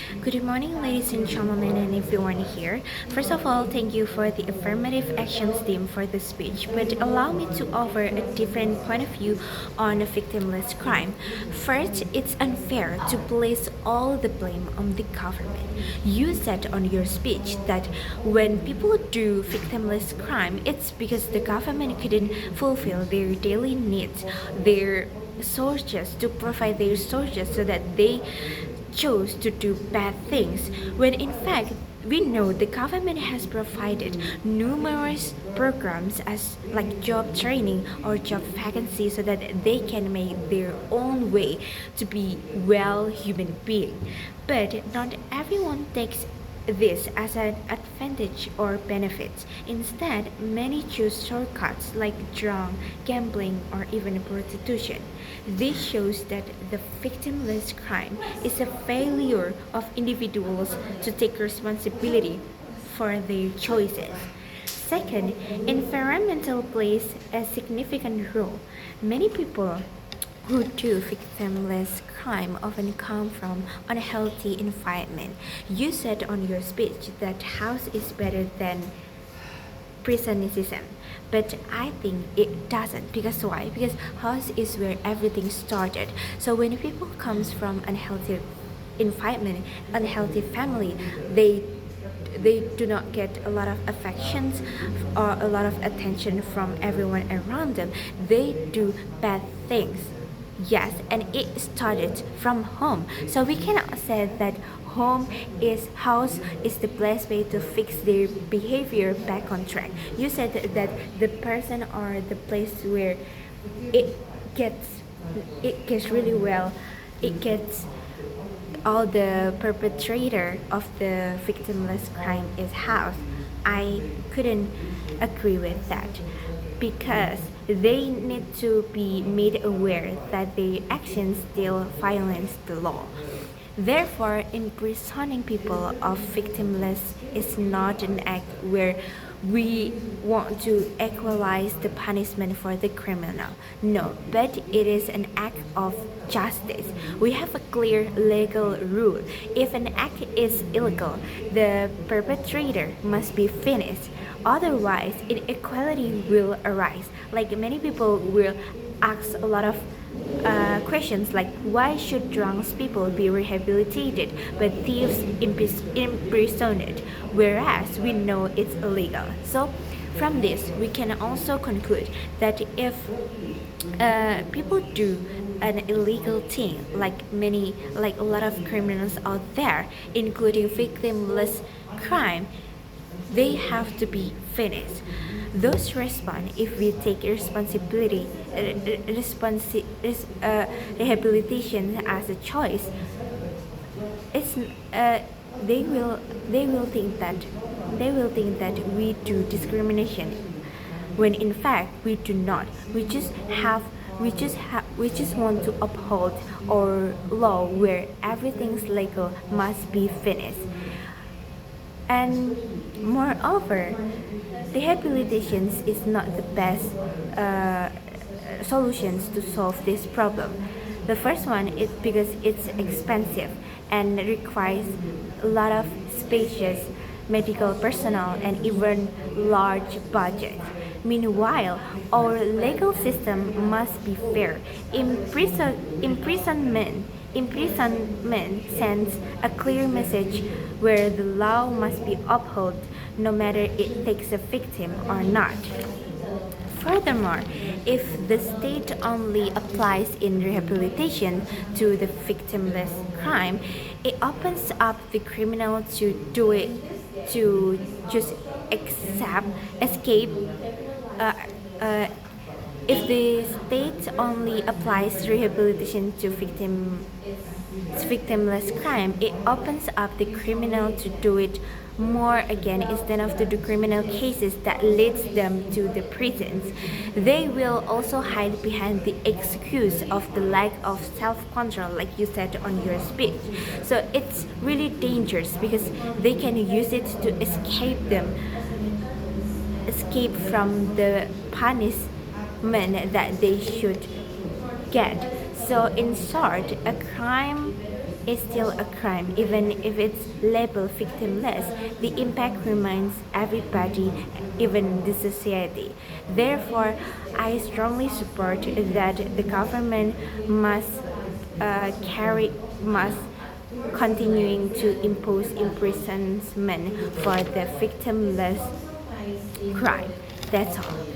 Good morning, ladies and gentlemen, and everyone here. First of all, thank you for the affirmative actions team for the speech, but allow me to offer a different point of view on a victimless crime. First, it's unfair to place all the blame on the government. You said on your speech that when people do victimless crime, it's because the government couldn't fulfill their daily needs, their sources to provide their sources so that they chose to do bad things when in fact we know the government has provided numerous programs as like job training or job vacancies so that they can make their own way to be well human being, but not everyone takes this as an advantage or benefit. Instead, many choose shortcuts like drug, gambling, or even prostitution. This shows that the victimless crime is a failure of individuals to take responsibility for their choices. Second, environmental plays a significant role. Many people who do victimless crime often come from unhealthy environment. You said on your speech that house is better than prison system, but I think it doesn't. Because why? Because house is where everything started. So when people comes from unhealthy environment, unhealthy family, they do not get a lot of affections or a lot of attention from everyone around them. They do bad things. Yes, and it started from home. So we cannot say that house is the best way to fix their behavior back on track. You said that the person or the place where it gets it gets really well, it gets all the perpetrator of the victimless crime is house. I couldn't agree with that because they need to be made aware that their actions still violate the law. Therefore, imprisoning people of victimless is not an act where we want to equalize the punishment for the criminal. No, but it is an act of justice. We have a clear legal rule. If an act is illegal, the perpetrator must be finished. Otherwise, inequality will arise. Like many people will ask a lot of questions like why should drunk people be rehabilitated but thieves imprisoned, whereas we know it's illegal. So from this we can also conclude that if people do an illegal thing like a lot of criminals out there including victimless crime, they have to be finished. Those respond if we take responsibility, rehabilitation as a choice. It's they will think that we do discrimination when in fact we do not. We just want to uphold our law where everything's legal must be finished. And moreover, rehabilitations is not the best solutions to solve this problem. The first one is because it's expensive and requires a lot of spacious medical personnel and even large budget. Meanwhile, our legal system must be fair. Imprisonment sends a clear message where the law must be upheld no matter it takes a victim or not. Furthermore, if the state only applies in rehabilitation to the victimless crime, it opens up the criminal to do it to just escape. Uh, uh, if the state only applies rehabilitation to victimless crime, it opens up the criminal to do it more again instead of to do criminal cases that leads them to the prisons. They will also hide behind the excuse of the lack of self-control, like you said on your speech. So it's really dangerous because they can use it to escape from the punishment that they should get. So in short, a crime is still a crime, even if it's labeled victimless. The impact remains everybody, even the society. Therefore, I strongly support that the government must must continuing to impose imprisonment for the victimless crime. That's all.